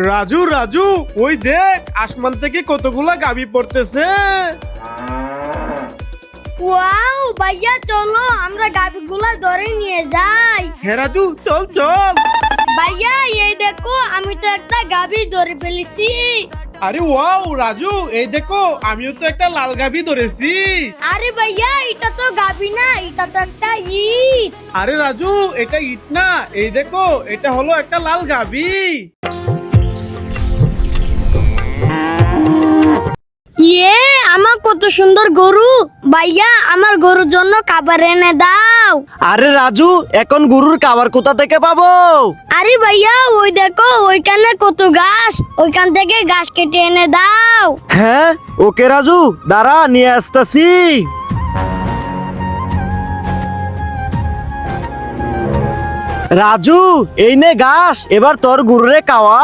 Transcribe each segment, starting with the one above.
রাজু রাজু, ওই দেখ আসমান থেকে কতগুলা গাবি পড়তেছে। ওয়াও ভাইয়া, চলো আমরা গাবিগুলা ধরে নিয়ে যাই। হ্যাঁ রাজু, চল চল। ভাইয়া এই দেখো, আমি তো একটা গাবি ধরে ফেলেছি। আরে ওয়াও রাজু, এই দেখো আমিও তো একটা লাল গাবি ধরেছি। আরে ভাইয়া, এটা তো গাবি না, এটা তো একটা ইট। আরে রাজু, এটা ইট না, এই দেখো এটা হলো একটা লাল গাবি। ইয়ে, আমার কত সুন্দর গরু। ভাইয়া আমার গরুর জন্য খাবার এনে দাও। আরে রাজু, এখন গরুর খাবার কোথা থেকে পাবো? আরে ভাইয়া ওই দেখো, ওইখানে কত ঘাস, ওইখান থেকে ঘাস কেটে এনে দাও। হ্যাঁ ওকে রাজু, দাঁড়া নিয়ে আসতেছি। রাজু, এই নে ঘাস, এবার তোর গরুরে খাওয়া।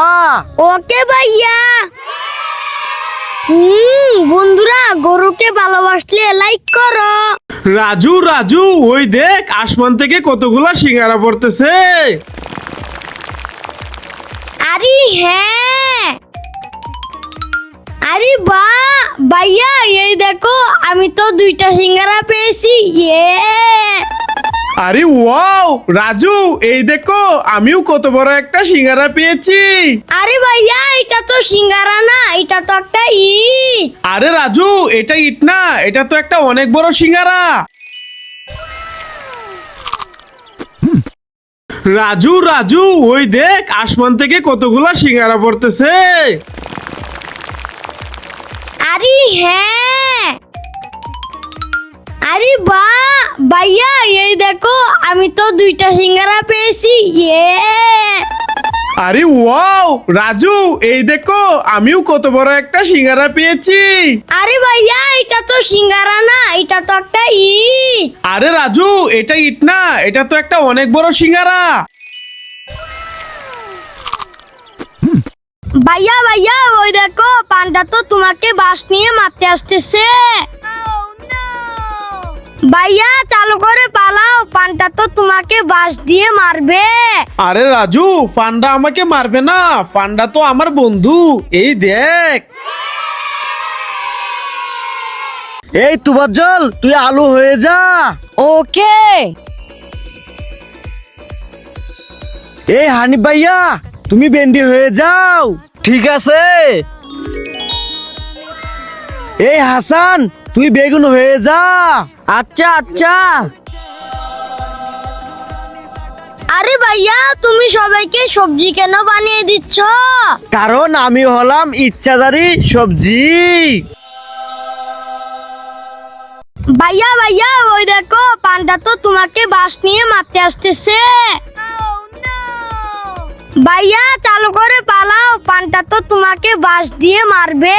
ওকে ভাইয়া। বন্ধুরা, গরুকে ভালোবাসলে লাইক করো। রাজু রাজু, ওই দেখ আসমান থেকে কতগুলা সিঙ্গারা পড়তেছে। আরে হ্যাঁ, আরে ভাইয়া এই দেখো, আমি তো 2টা সিঙ্গারা পেয়েছি। ইয়ে। আরে ওয়াও রাজু, এই দেখো আমিও কত বড় একটা সিঙ্গারা পেয়েছি। আরে ভাইয়া, এটা তো সিঙ্গারা না, এটা তো একটা ইট। আরে রাজু, এটা ইট না, এটা তো একটা অনেক বড় সিঙ্গারা। রাজু রাজু, ওই দেখ আসমান থেকে কতগুলা সিঙ্গারা পড়তেছে। আরে হ্যাঁ, আরে ভাইয়া এই দেখো, আমি তো 2টা সিঙ্গারা পেয়েছি। ইয়ে। আরে ওয়াও রাজু, এই দেখো আমিও কত বড় একটা সিঙ্গারা পেয়েছি। আরে ভাইয়া, এটা তো সিঙ্গারা না, এটা তো একটা ইট। আরে রাজু, এটা ইট না, এটা তো একটা অনেক বড় সিঙ্গারা। ভাইয়া ওই দেখো, পান্ডা তো তোমাকে বাঁশ নিয়ে মারতে আসতেছে। ভাইয়া চালু করে পালাও, পান্ডা তো তোমাকে বাঁশ দিয়ে মারবে। আরে রাজু, ফান্ডা আমাকে মারবে না, ফান্ডা তো আমার বন্ধু। এই দেখ। এই তুবাজ্জল, তুই আলু হয়ে যা। ওকে। এই হানিফ ভাইয়া, তুমি ভেন্ডি হয়ে যাও। ঠিক আছে। এই হাসান, তুই বেগুন হয়ে যা। আচ্ছা আচ্ছা। আরে ভাইয়া, তুমি সবাইকে সবজি কেন বানিয়ে দিচ্ছ? কারণ আমি হলাম ইচ্ছাধারী সবজি। ভাইয়া ওই দেখো, পান্ডা তো তোমাকে বাঁশ নিয়ে মারতে আসতেছে। ভাইয়া চালু করে পালাও, পান্ডা তো তোমাকে বাঁশ দিয়ে মারবে।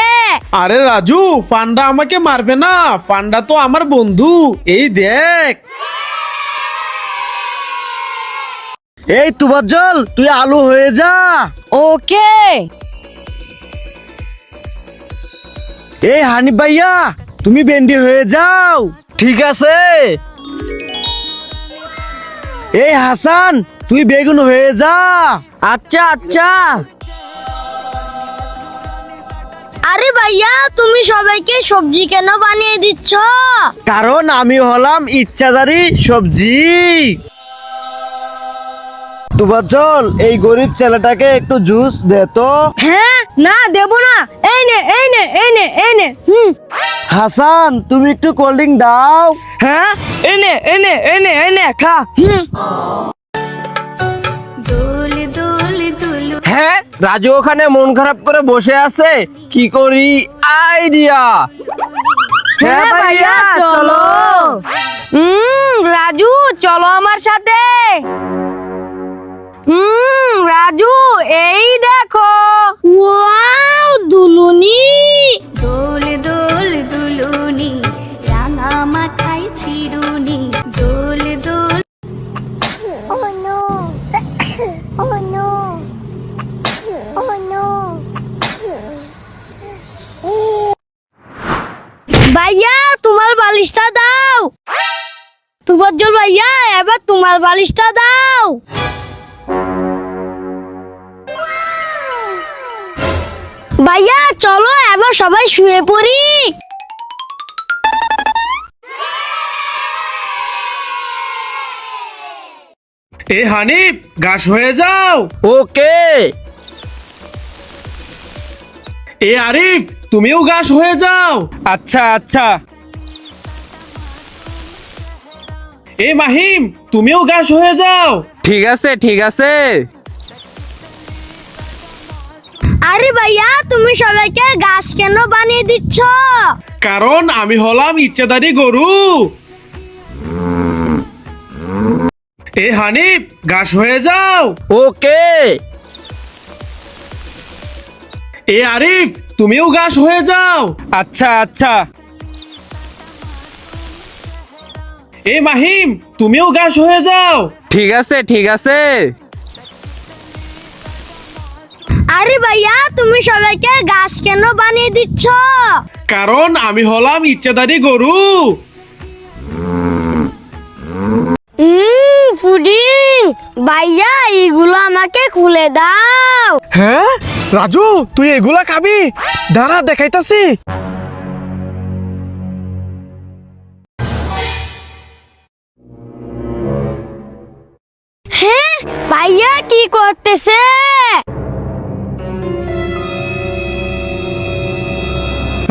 আরে রাজু, ফান্ডা আমাকে মারবে না, ফান্ডা তো আমার বন্ধু। এই দেখ। এই তুবাজ্জল, তুই আলু হয়ে যা। ওকে। এই হানিফ ভাইয়া, তুমি ভেন্ডি হয়ে যাও। ঠিক আছে। এই হাসান, তুই বেগুন হয়ে যা। আচ্ছা আচ্ছা। আরে ভাইয়া, তুমি সবাইকে সবজি কেন বানিয়ে দিচ্ছ? কারণ আমি হলাম ইচ্ছাধারী সবজি। তুবাজ্জল, এই গরিব ছেলেটাকে একটু জুস দে তো। হ্যাঁ, না দেব না। এই নে এই নে এই নে এই নে। হাসান, তুমি একটু কোল্ড ড্রিঙ্ক দাও। হ্যাঁ, এনে এনে এনে এনে খা। হ্যাঁ, রাজু ওখানে মন খারাপ করে বসে আছে, কি করি? আইডিয়া। হ্যাঁ ভাইয়া, চলো। রাজু চলো আমার সাথে। রাজু এই দেখো। ওয়াও, দুলুনি। দোল দোল দুলুনি, রাঙা মাথায় চিরুনি, দোল দোল। Oh no! Oh no! Oh no! ভাইয়া তোমার বালিশটা দাও। তুবাজ্জল ভাইয়া, এবার তোমার বালিশটা দাও। ভাইয়া চলো এবার সবাই শুয়ে পড়ি। এ হানিফ ঘাস হয়ে যাও। ওকে। এ আরিফ তুমিও ঘাস হয়ে যাও। আচ্ছা আচ্ছা। এ মাহিম তুমিও ঘাস হয়ে যাও। ঠিক আছে ঠিক আছে। আরে ভাইয়া তুমি সবাইকে ঘাস কেন বানিয়ে দিচ্ছ? কারণ আমি হলাম ইচ্ছাধারী গরু। এ হানিফ ঘাস হয়ে যাও। ওকে। এ আরিফ তুমিও ঘাস হয়ে যাও। আচ্ছা আচ্ছা। এ মাহিম তুমিও ঘাস হয়ে যাও। ঠিক আছে ঠিক আছে। আরে ভাইয়া তুমি সবাইকে ঘাস কেন বানিয়ে দিচ্ছ? কারণ আমি হলাম ইচ্ছাধারী গরু। পুডিং ভাইয়া এগুলো আমাকে খুলে দাও। হ্যাঁ রাজু তুই এগুলা খাবি? দাঁড়া দেখাইতাছি। হ্যাঁ ভাইয়া কি করতেছে?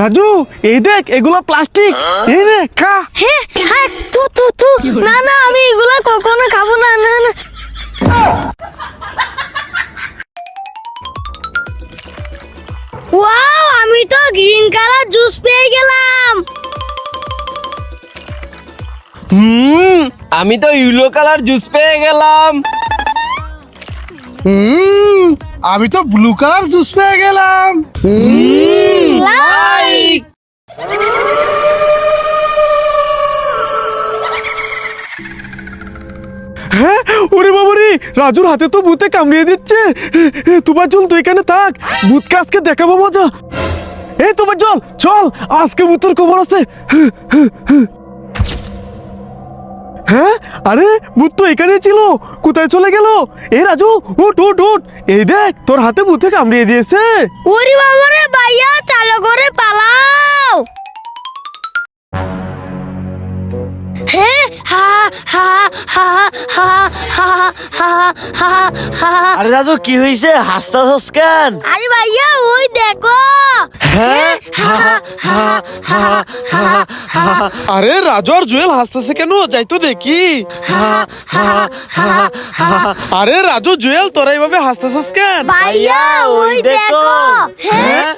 রাজু এই দেখ এগুলো প্লাস্টিক। এই রে খা। হ্যাঁ হ্যাঁ তু তু তু না না আমি এগুলো কখনো খাবো না না না। ওয়াও আমি তো গ্রিন কালার জুস পেয়ে গেলাম। আমি তো ইয়েলো কালার জুস পেয়ে গেলাম। আমি তো ব্লু কালার জুস পেয়ে গেলাম। লাইক হ্যাঁ ওরে বাবারে রাজুর হাতে তো ভূতে কামড়িয়ে দিচ্ছে। তোমার চল তুই এখানে থাক, ভূতকে আজকে দেখাবো মজা। এই তোমার চল চল আজকে ভূতের খবর আছে। হ্যাঁ আরে ভূত তো এখানে ছিল, কোথায় চলে গেল? এই রাজু উঠ উঠ উঠ, এই দেখ তোর হাতে ভূতে কামড়িয়ে দিয়েছে। ওরে বাবা রে ভাইয়া চালু করে পালাও। হ্যাঁ হা হা হা হা হা হা হা হা। আরে রাজু কি হয়েছে, হাসতাছস কেন? আরে ভাইয়া ওই দেখো। হ্যাঁ আরে রাজু আর জুয়েল হাসতেছে কেন? যাই তো দেখি। আরে রাজু জুয়েল তোরা এইভাবে হাসতেছস কেন? ভাইয়া ওই দেখো। হ্যাঁ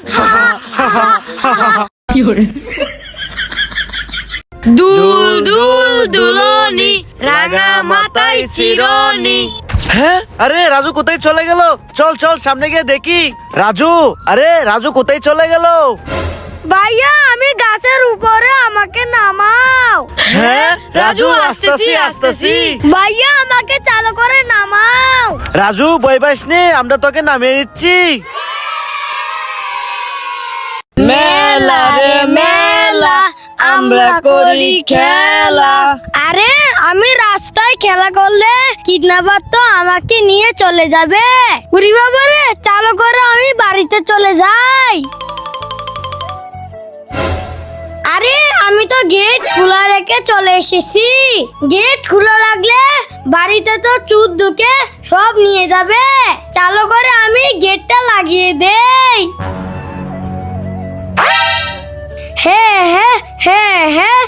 দুল দুল দুলনি রাঙা মাথায় চিরনি। হ্যাঁ আরে রাজু কোথায় চলে গেল? চল চল সামনে গিয়ে দেখি। রাজু আরে রাজু কোথায় চলে গেল? ভাইয়া আমি গাছের উপরে, আমাকে নামাও। হ্যাঁ রাজু আসতেছি আসতেছি। ভাইয়া আমাকে চালু করে নামাও। রাজু বই পাস নে, আমরা তোকে নামিয়ে দিচ্ছি। মেলা রে মেলা আমরা করি খেলা। আরে আমি রাস্তায় খেলা করলে কিডন্যাপার তো আমাকে নিয়ে চলে যাবে। উরি বাবা রে চালু করে আমি বাড়িতে চলে যাই। আরে আমি তো গেট খোলা রেখে চলে এসেছি। গেট খোলা লাগলে বাড়িতে তো চুর ঢুকে সব নিয়ে যাবে। চালু করে আমি গেটটা লাগিয়ে দেই। হ্যাঁ হ্যাঁ হ্যাঁ হ্যাঁ।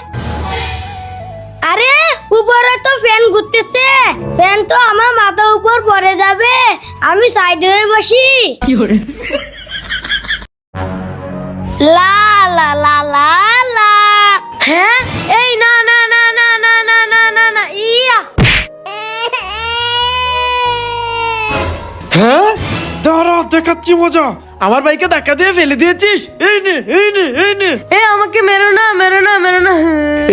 আরে উপরে তো ফ্যান ঘুরতেছে, ফ্যান তো আমার মাথার উপর পড়ে যাবে। আমি সাইডে হয়ে বসি। লা লা লা লা লা। হ্যাঁ এই না না না না না না না না না ইয়া। হ্যাঁ দাঁড়া দেখাচ্ছি মজা। আমার ভাইকে ধাক্কা দিয়ে ফেলে দিয়েছিস। এই নে এই নে এই নে। এ আমাকে মেরো না মেরো না মেরো না।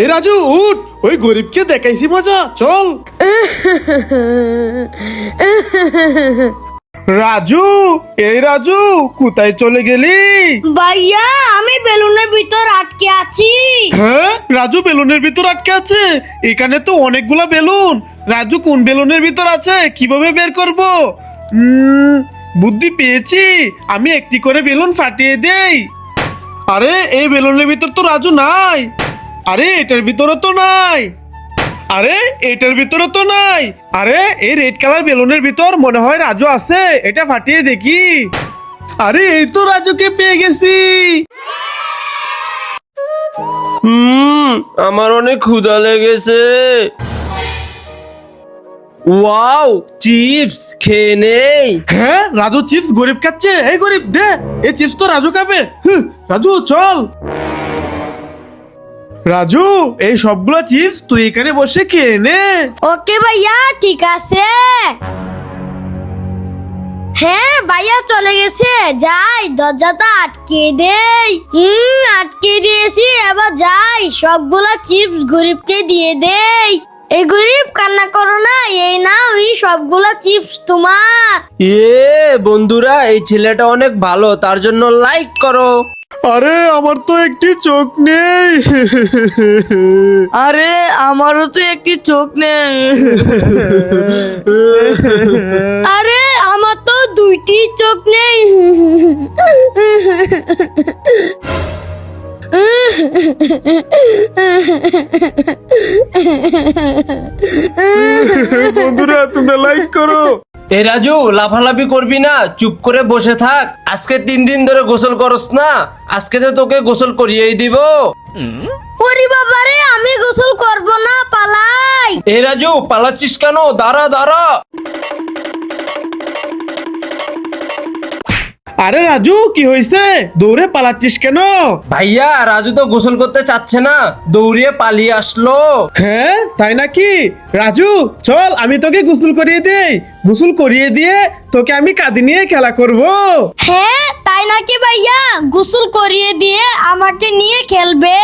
এই রাজু উঠ, ওই গরিবকে দেখাইছি মজা, চল। রাজু এই রাজু কোথায় চলে গেলি? ভাইয়া আমি বেলুনের ভিতর আটকে আছি। হ্যাঁ রাজু বেলুনের ভিতর আটকে আছে? এখানে তো অনেকগুলা বেলুন। রাজু কোন বেলুনের ভিতর আছে কিভাবে বের করব? বুদ্ধি পেয়েছি, আমি একটি করে বেলুন ফাটিয়ে দেই। আরে এই বেলুনের ভিতর তো রাজু নাই। আরে এটার ভিতরে তো নাই। আরে এটার ভিতরে তো নাই। আরে এই রেড কালার বেলুনের ভিতর মনে হয় রাজু আছে, এটা ফাটিয়ে দেখি। আরে এই তো রাজুকে পেয়ে গেছি। আমার অনেক ক্ষুধা লেগেছে। ওয়াও, চিপস খেয়ে নেই। হ্যাঁ, রাজু চিপস গরিব খাচ্ছে। এই গরিব দে, এই চিপস তো রাজু খাবে। রাজু চল। রাজু এই সবগুলো চিপস তুই এখানে বসে খেয়ে নে। ওকে ভাইয়া, ঠিক আছে। হ্যাঁ ভাইয়া চলে গেছে, যাই দরজাটা আটকে দেই। আটকে দিয়েছি, এবার যাই সবগুলা চিপস গরিবকে দিয়ে দেই। এই গরিব কান্না করো না, এই নাও এই সবগুলা চিপস তোমার। বন্ধুরা, এই ছেলেটা অনেক ভালো, তার জন্য লাইক করো। আরে আমার তো একটি চোখ নেই। আরে আমারও তো একটি চোখ নেই। আরে আমার তো দুইটি চোখ নেই। বন্ধুরা তোমরা লাইক করো। এ রাজু, লাফালাফি করবি না, চুপ করে বসে থাক। আজকে 3 দিন ধরে গোসল করস না, আজকে তো তোকে গোসল করিয়েই দিব। ওরে বাবারে, আমি গোসল করব না, পালাই। এ রাজু, পালাচ্ছিস কেন? দাঁড়া দাঁড়া। আরে রাজু কি হয়েছে, দৌড়ে পালাচ্ছিস কেন? ভাইয়া, রাজু তো গোসল করতে চাচ্ছে না, দৌড়িয়ে পালিয়ে আসলো। হ্যাঁ তাই নাকি? রাজু চল, আমি তোকে গোসল করিয়ে দেই। গোসল করিয়ে দিয়ে তোকে আমি কাঁধে নিয়ে খেলা করব। হ্যাঁ তাই নাকি ভাইয়া? গোসল করিয়ে দিয়ে আমাকে নিয়ে খেলবে?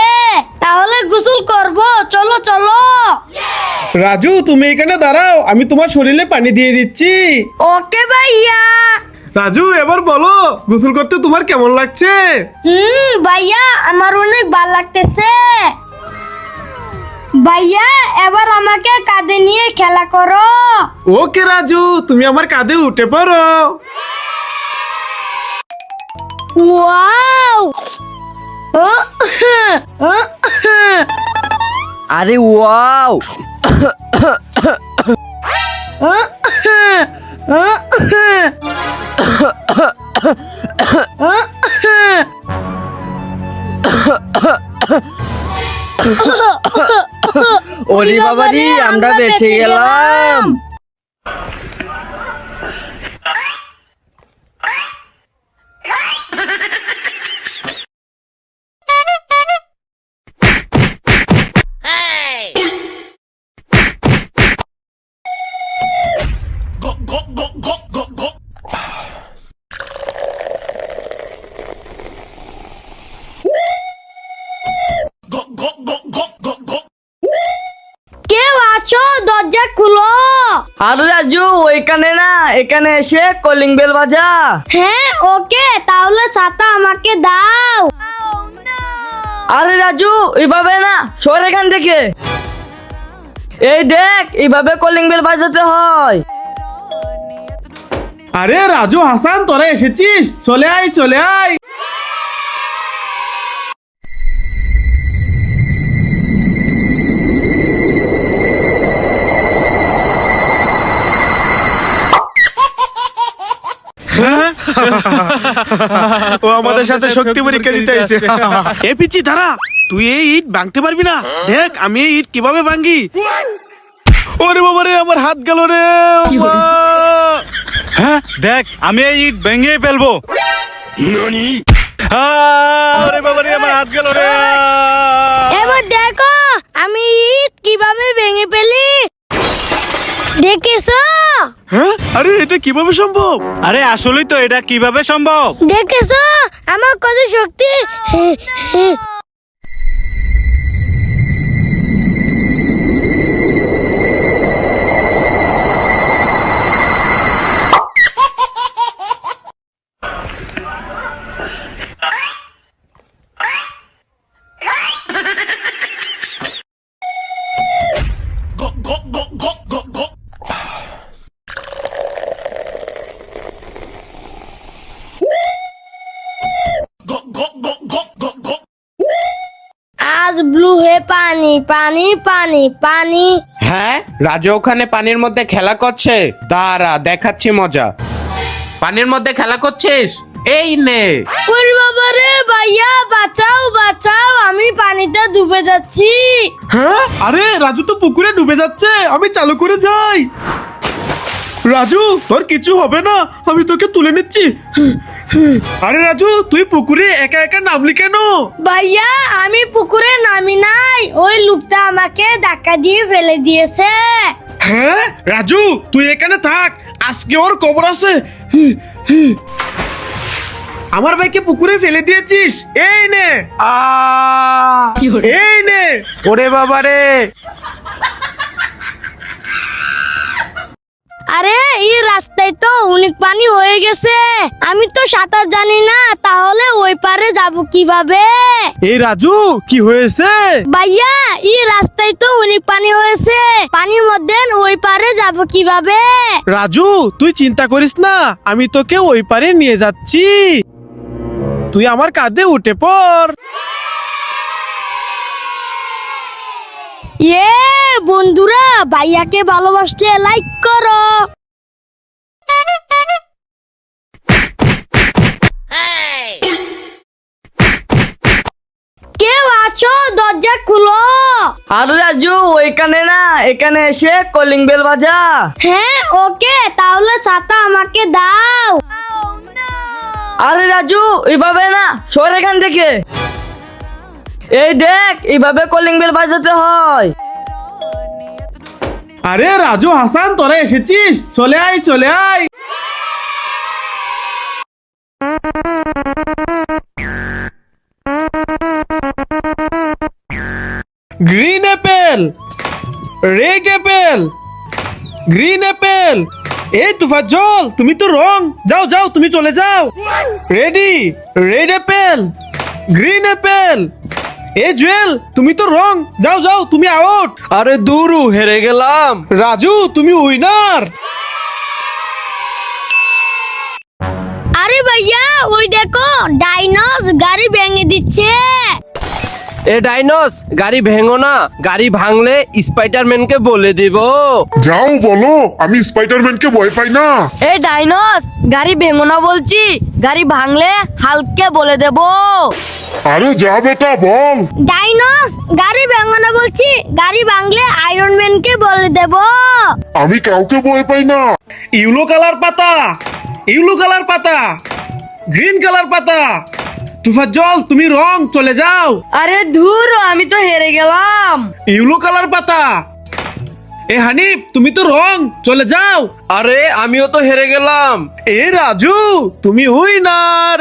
তাহলে গোসল করব, চলো চলো। রাজু তুমি এখানে দাঁড়াও, আমি তোমার শরীরে পানি দিয়ে দিচ্ছি। ওকে ভাইয়া। রাজু এবার বলো, গোসল করতে তোমার কেমন লাগছে? ভাইয়া আমার অনেক ভালো লাগতেছে। ভাইয়া এবার আমাকে কাঁধে নিয়ে খেলা করো। ওকে রাজু, তুমি আমার কাঁধে উঠে পড়ো। ওয়াও। আরে ওয়াও। ওরে বাবারি, আমরা বেঁচে গেলাম। কেউ আছো, দরজা খুলো। আরে রাজু, ওইখানে না, এখানে এসে কলিং বেল বাজা। হ্যাঁ ওকে, তাহলে ছাতা আমাকে দাও। আরে রাজু, এইভাবে না, সর এখান থেকে। এই দেখ, এইভাবে কলিং বেল বাজাতে হয়। আরে রাজু হাসান, তোরা এসেছিস, চলে আয় চলে আয়। ও আমাদের সাথে শক্তি পরীক্ষা দিতে আইছে। এ পিচি দাঁড়া, তুই এই ইট ভাঙতে পারবি না? দেখ আমি এই ইট কিভাবে ভাঙি। ওরে বাবা রে, আমার হাত গেল রে। হ্যাঁ দেখ, আমি এই ইট ভেঙে ফেলবো। ওরে বাবা রে, আমার হাত গেল রে। এবার দেখো আমি ইট কিভাবে ভেঙে ফেলি, দেখেছো? হ্যাঁ, আরে এটা কিভাবে সম্ভব? আরে আসলেই তো, এটা কিভাবে সম্ভব? দেখেছো আমার কত শক্তি। পানি পানি পানি পানি। হ্যাঁ, রাজু ওখানে পানির মধ্যে খেলা করছে। দাঁড়া, দেখাচ্ছি মজা। পানির মধ্যে খেলা করছিস? এই নে। ওরে বাবা রে, ভাইয়া বাঁচাও বাঁচাও, আমি পানিতে ডুবে যাচ্ছি। হ্যাঁ, আরে রাজু তো পুকুরে ডুবে যাচ্ছে, আমি চালু করে যাই। রাজু, তোর কিছু হবে না, আমি তোকে তুলে নিচ্ছি। আরে রাজু, তুই পুকুরে একা একা নামলি কেন? ভাইয়া আমি পুকুরে নামি নাই, ওই লোকটা আমাকে ধাক্কা দিয়ে ফেলে দিয়েছে। হ্যাঁ রাজু, তুই এখানে থাক, আজকে ওর খবর আছে। আমার ভাইকে পুকুরে ফেলে দিয়েছিস, এই নে। এই নে। ওরে বাবা রে! আরে এই রাস্তায় তো অনেক পানি হয়ে গেছে, আমি তো সাঁতার জানি না, তাহলে ওই পারে যাব কিভাবে? এই রাজু, কি হয়েছে? ভাইয়া এই রাস্তায় তো অনেক পানি হয়েছে, পানির মধ্যে ওই পারে যাব কিভাবে? রাজু, তুই চিন্তা করিস না, আমি তোকে ওই পারে নিয়ে যাচ্ছি। তুই আমার কাঁধে উঠে পড়। বন্ধুরা, ভাইয়াকে ভালোবাসলে লাইক করো। কেউ আছো, দরজা খুলো। আরে রাজু, ওইখানে না, এখানে এসে কলিং বেল বাজা। হ্যাঁ ওকে, তাহলে ছাতা আমাকে দাও। আরে রাজু, এইভাবে না, সর এখান থেকে। এই দেখ, এইভাবে কলিং বেল বাজাতে হয়। আরে রাজু হাসান, তোরা এসেছিস, চলে আয় চলে আয়। Green apple, red apple, green Apple. এই তুফাজ্জল, তুমি তো রং, যাও যাও, তুমি চলে যাও। Ready, red apple, green apple. এ জুয়েল, তুমি তো রং, যাও যাও, তুমি আউট। আরে দূরু, হেরে গেলাম। রাজু, তুমি উইনার। আরে ভাইয়া, ওই দেখো ডাইনোস গাড়ি ভেঙে দিচ্ছে। এ ডাইনোস, গাড়ি ভেঙো না, গাড়ি ভাঙলে স্পাইডারম্যানকে বলে দিব। যাও বলো, আমি স্পাইডারম্যানকে ভয় পাই না। এই ডাইনোস, গাড়ি ভেঙো না বলছি, গাড়ি ভাঙলে হালকে বলে দেব। আরে যা বেটা, বল। ডাইনোস, গাড়ি ভেঙো না বলছি, গাড়ি ভাঙলে আয়রন ম্যানকে বলে দেব। আমি কাউকে ভয় পাই না। ইউলো কালার পাতা, ইউলো কালার পাতা, গ্রিন কালার পাতা। তুফাজ্জল, তুমি রং, চলে যাও। আরে ধুর, আমি তো হেরে গেলাম। ইউলো কালার পাতা। এ হানিফ, তুমি তো রং, চলে যাও। আরে আমিও তো হেরে গেলাম। এ রাজু, তুমি উইনার।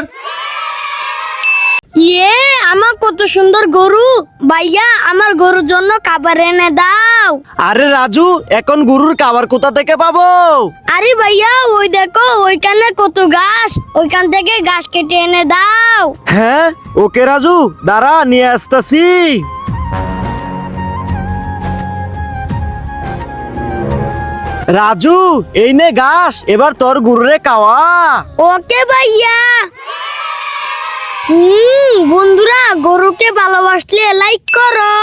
আমার কত সুন্দর গরু। ভাইয়া, আমার গরুর জন্য খাবার এনে দাও। আরে রাজু, এখন গরুর খাবার কোথা থেকে পাবো? আরে ভাইয়া, ওই দেখো ওইখানে কত ঘাস, ওইখান থেকে ঘাস কেটে এনে দাও। হ্যাঁ, ওকে রাজু, দাঁড়া, নিয়ে আসতেছি। রাজু, এই নে ঘাস, এবার তোর গরুরে খাওয়া। ওকে ভাইয়া। বন্ধুরা, গরুকে ভালোবাসলে লাইক করো।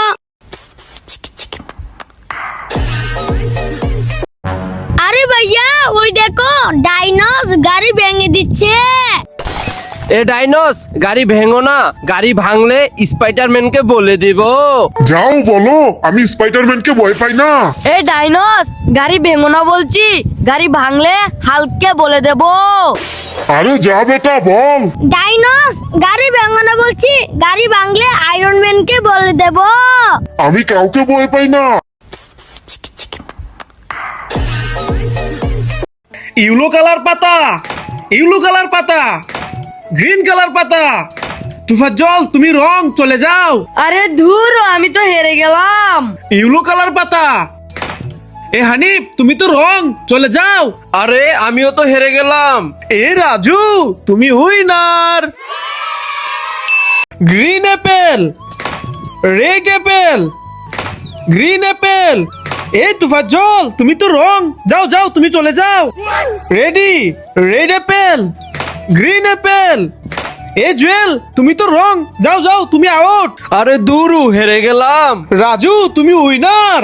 আরে ভাইয়া, ওই দেখো ডাইনোস গাড়ি ভেঙে দিচ্ছে। এ ডাইনোস, গাড়ি ভেঙো না, গাড়ি ভাঙলে স্পাইডারম্যানকে বলে দিব। যাও বলো, আমি স্পাইডারম্যানকে ভয় পাই না। এই ডাইনোস, গাড়ি ভেঙো না বলছি, গাড়ি ভাঙলে হালকে বলে দেব। আরে যা বেটা, বল। ডাইনোস, গাড়ি ভেঙো না বলছি, গাড়ি ভাঙলে আয়রন ম্যানকে বলে দেব। আমি কাউকে ভয় পাই না। ইউলো কালার পাতা, ইউলো কালার পাতা, গ্রিন কালার পাতা। তুফাজ্জল, তুমি রং, চলে যাও। আরে ধুর, আমি তো হেরে গেলাম। ইউলো কালার পাতা। এ হানিফ, তুমি তো রং, চলে যাও। আরে আমিও তো হেরে গেলাম। এ রাজু, তুমি winner. Green apple, red apple, green apple. এ তুফাজ্জল, তুমি তো রং, যাও যাও, তুমি চলে যাও। Ready, red apple, green apple. এ জুয়েল তুমি তো রং, যাও যাও তুমি আউট। আরে দূরু হেরে গেলাম। রাজু তুমি উইনার।